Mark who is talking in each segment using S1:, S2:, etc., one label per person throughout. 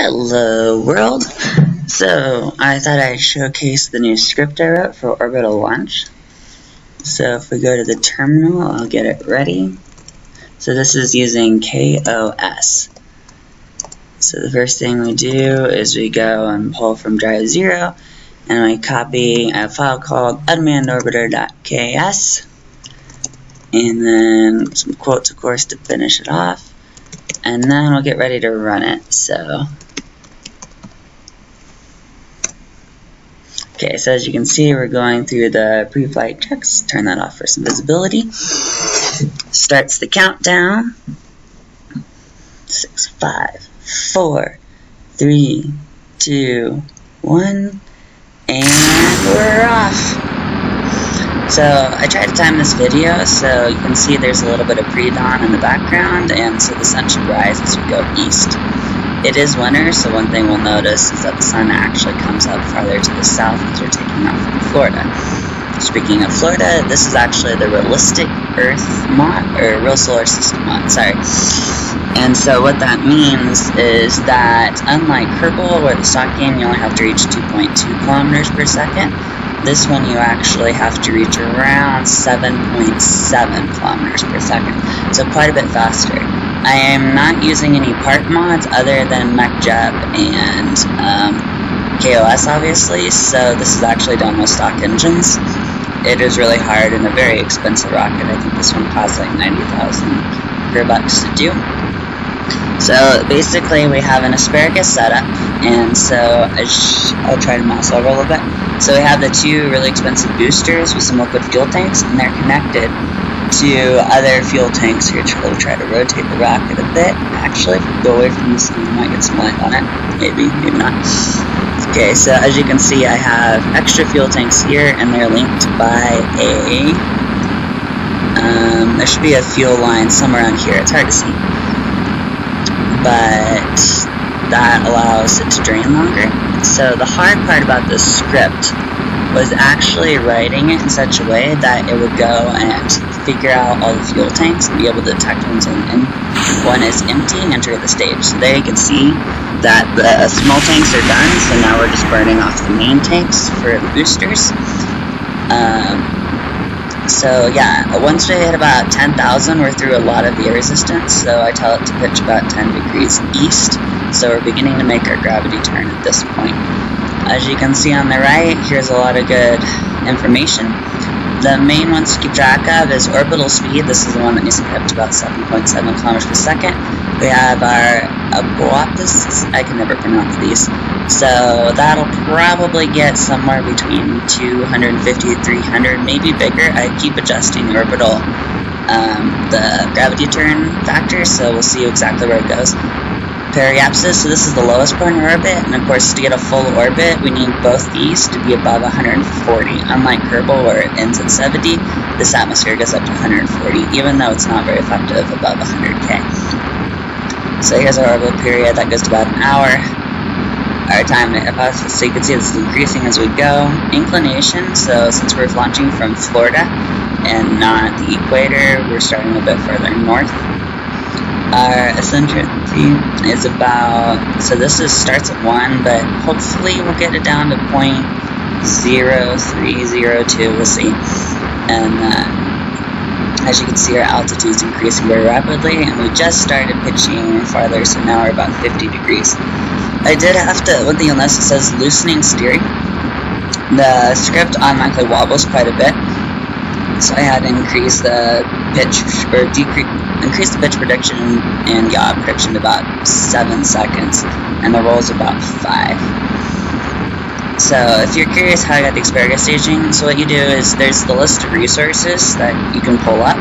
S1: Hello world! So I thought I'd showcase the new script I wrote for orbital launch. So if we go to the terminal, I'll get it ready. So this is using KOS. So the first thing we do is we go and pull from drive 0 and we copy a file called unmannedorbiter.ks and then some quotes of course to finish it off, and then we'll get ready to run it. Okay, so as you can see, we're going through the pre-flight checks. Turn that off for some visibility. Starts the countdown. 6, 5, 4, 3, 2, 1, and we're off. So I tried to time this video so you can see there's a little bit of pre-dawn in the background, and so the sun should rise as we go east. It is winter, so one thing we'll notice is that the sun actually comes up farther to the south because we're taking off from Florida. Speaking of Florida, this is actually the realistic Earth mod, or real solar system mod, sorry. And so what that means is that unlike Kerbal, where the stock game you only have to reach 2.2 kilometers per second, this one you actually have to reach around 7.7 kilometers per second, so quite a bit faster. I am not using any part mods other than MechJeb and KOS obviously, so this is actually done with stock engines. It is really hard and a very expensive rocket. I think this one costs like 90,000 bucks to do. So basically we have an asparagus setup, and so I'll try to mouse over a little bit. So we have the two really expensive boosters with some liquid fuel tanks, and they're connected to other fuel tanks here. We'll try to rotate the rocket a bit. Actually, if we go away from the sun, we might get some light on it. Maybe, maybe not. Okay, so as you can see, I have extra fuel tanks here, and they're linked by a... there should be a fuel line somewhere on here. It's hard to see, but that allows it to drain longer. So the hard part about this script was actually writing it in such a way that it would go and figure out all the fuel tanks and be able to detect when one is empty and enter the stage. So there you can see that the small tanks are done, so now we're just burning off the main tanks for the boosters. So yeah, once we hit about 10,000, we're through a lot of the air resistance, so I tell it to pitch about 10 degrees east, so we're beginning to make our gravity turn at this point. As you can see on the right, here's a lot of good information. The main ones to keep track of is orbital speed. This is the one that needs to be up to about 7.7 kilometers per second. We have our asparagus, I can never pronounce these, so that'll probably get somewhere between 250 to 300, maybe bigger. I keep adjusting the orbital, the gravity turn factor, so we'll see exactly where it goes. Periapsis, so this is the lowest point in orbit, and of course to get a full orbit we need both these to be above 140. Unlike Kerbal where it ends at 70, this atmosphere goes up to 140, even though it's not very effective above 100k. So here's our orbital period, that goes to about an hour. Our time to airpass, so you can see this is increasing as we go. Inclination, so since we're launching from Florida and not the equator, we're starting a bit further north. Our eccentricity is about, so this starts at 1, but hopefully we'll get it down to 0.0302, we'll see. And as you can see, our altitude is increasing very rapidly, and we just started pitching farther, so now we're about 50 degrees. I did have to, one thing you'll notice, it says loosening steering. The script automatically wobbles quite a bit, so I had to increase the pitch, or increase the pitch prediction and yaw prediction to about 7 seconds, and the roll is about 5. So if you're curious how I got the asparagus staging, so what you do is there's the list of resources that you can pull up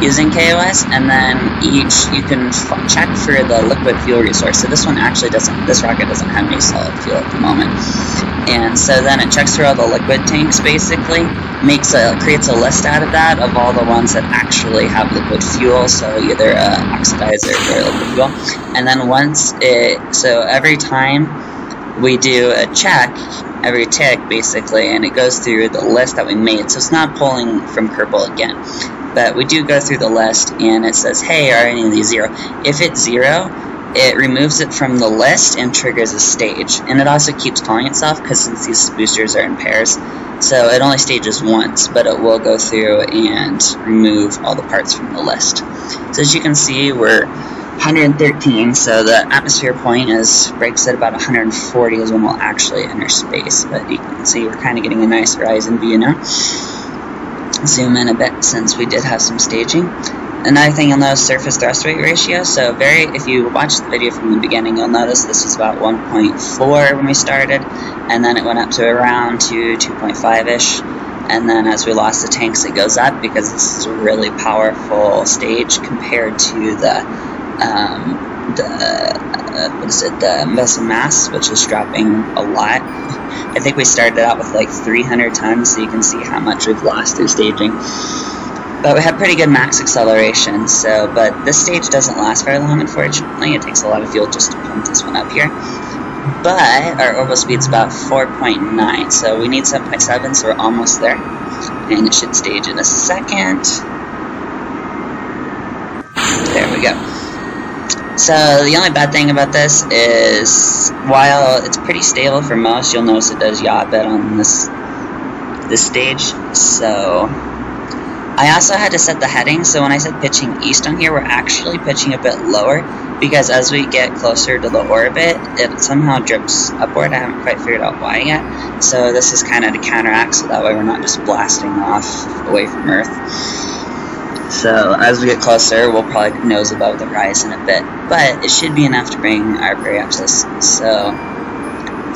S1: using KOS, and then you can check for the liquid fuel resource. So this one actually doesn't, this rocket doesn't have any solid fuel at the moment. And so then it checks through all the liquid tanks basically, creates a list out of that of all the ones that actually have liquid fuel, so either oxidizer or liquid fuel. And then so every time we do a check, every tick basically, and it goes through the list that we made. So it's not pulling from Kerbal again. But we do go through the list, and it says, hey, are any of these 0? If it's 0, it removes it from the list and triggers a stage. And it also keeps calling itself, because since these boosters are in pairs, so it only stages once, but it will go through and remove all the parts from the list. So as you can see, we're 113, so the atmosphere point breaks at about 140 is when we'll actually enter space. But you can see we're kind of getting a nice horizon view now. Zoom in a bit since we did have some staging. Another thing you'll notice, surface thrust weight ratio. So if you watch the video from the beginning, you'll notice this is about 1.4 when we started, and then it went up to around 2.5-ish, and then as we lost the tanks it goes up, because this is a really powerful stage compared to the vessel mass, which is dropping a lot. I think we started out with like 300 tons, so you can see how much we've lost through staging. But we have pretty good max acceleration, but this stage doesn't last very long, unfortunately. It takes a lot of fuel just to pump this one up here. But our orbital speed's about 4.9, so we need 7.7, so we're almost there. And it should stage in a second. There we go. So the only bad thing about this is, while it's pretty stable for most, you'll notice it does yaw a bit on this stage. So I also had to set the heading, so when I said pitching east on here, we're actually pitching a bit lower, because as we get closer to the orbit, it somehow drips upward. I haven't quite figured out why yet. So this is kind of to counteract, so that way we're not just blasting off away from Earth. So as we get closer, we'll probably nose above the horizon a bit, but it should be enough to bring our periapsis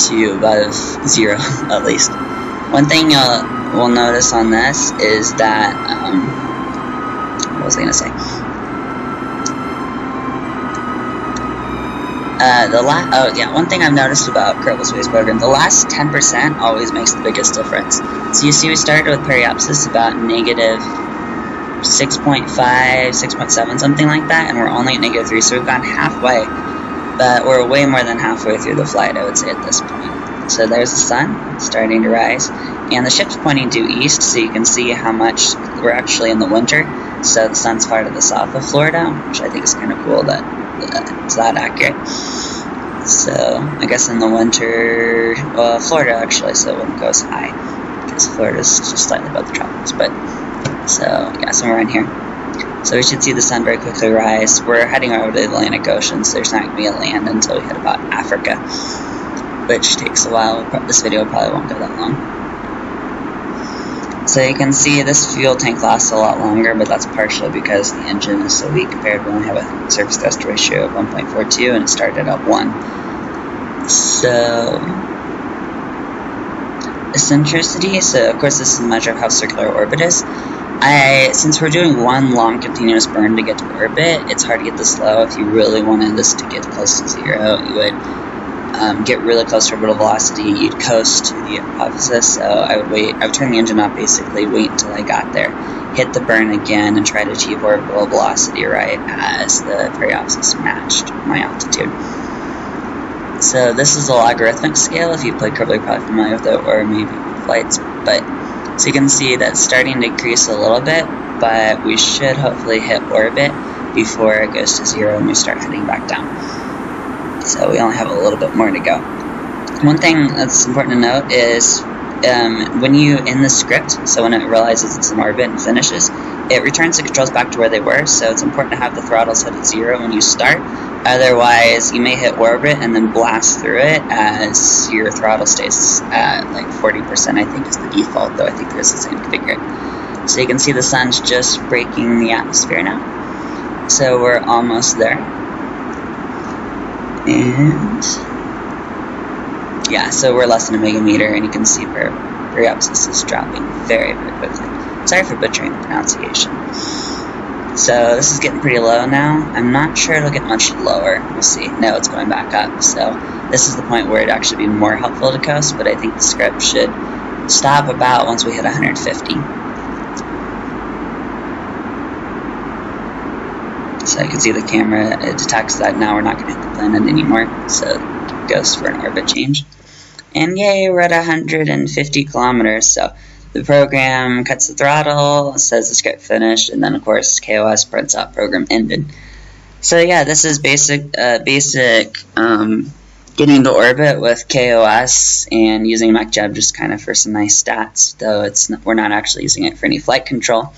S1: to above 0 at least. One thing we'll notice on this is that, what was I going to say? One thing I've noticed about Kerbal Space Program, the last 10% always makes the biggest difference. So you see we started with periapsis about negative 6.5, 6.7, something like that, and we're only at negative 3, so we've gone halfway, but we're way more than halfway through the flight, I would say, at this point. So there's the sun starting to rise, and the ship's pointing due east, so you can see how much we're actually in the winter. So the sun's far to the south of Florida, which I think is kind of cool that it's that accurate. So I guess in the winter, well, Florida actually, so it wouldn't go as high, because Florida's just slightly above the tropics. But so yeah, somewhere in here. So we should see the sun very quickly rise. We're heading over to the Atlantic Ocean, so there's not going to be a land until we hit about Africa, which takes a while. This video probably won't go that long. So you can see this fuel tank lasts a lot longer, but that's partially because the engine is so weak compared. We only have a surface thrust ratio of 1.42, and it started at 1. So eccentricity, so of course this is a measure of how circular orbit is. Since we're doing one long continuous burn to get to orbit, it's hard to get this low. If you really wanted this to get close to 0, you would get really close to orbital velocity, you'd coast to the hypothesis. So I would turn the engine off, basically wait until I got there, hit the burn again, and try to achieve orbital velocity right as the periapsis matched my altitude. So this is a logarithmic scale. If you play Kerbal, you're probably familiar with it, or maybe flights. But so you can see that's starting to increase a little bit, but we should hopefully hit orbit before it goes to 0 and we start heading back down. So we only have a little bit more to go. One thing that's important to note is when you, in the script, so when it realizes it's in orbit and finishes, it returns the controls back to where they were, so it's important to have the throttle set at 0 when you start. Otherwise, you may hit orbit and then blast through it as your throttle stays at like 40%, I think is the default, though I think there's the same configure. So you can see the sun's just breaking the atmosphere now. So we're almost there. And yeah, so we're less than a megameter, and you can see periapsis is dropping very, very quickly. Sorry for butchering the pronunciation. So this is getting pretty low now. I'm not sure it'll get much lower. We'll see. No, it's going back up. So this is the point where it'd actually be more helpful to coast, but I think the script should stop about once we hit 150. So you can see the camera, it detects that now we're not going to hit the planet anymore, so it goes for an orbit change. And yay, we're at 150 kilometers, so the program cuts the throttle, says the script finished, and then of course KOS prints out program ended. So yeah, this is basic getting into orbit with KOS and using MechJeb just kind of for some nice stats, though we're not actually using it for any flight control.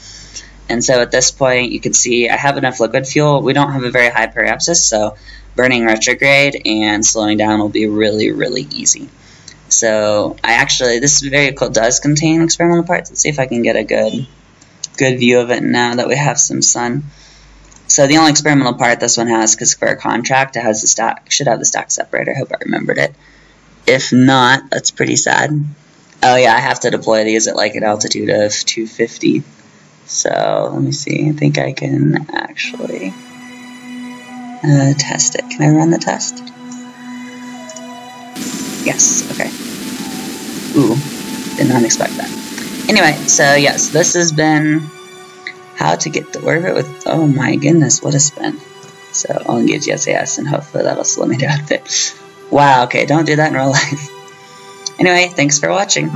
S1: And so at this point, you can see I have enough liquid fuel. We don't have a very high periapsis, so burning retrograde and slowing down will be really, really easy. So this vehicle does contain experimental parts. Let's see if I can get a good view of it now that we have some sun. So the only experimental part this one has, because for a contract, it has should have the stack separator. I hope I remembered it. If not, that's pretty sad. Oh yeah, I have to deploy these at like an altitude of 250. So let me see. I think I can actually test it. Can I run the test? Yes. Okay. Ooh, did not expect that. Anyway, so yes, this has been how to get to orbit with, oh my goodness, what a spin. So I'll engage the SAS and hopefully that'll slow me down a bit. Wow, okay, don't do that in real life. Anyway, thanks for watching.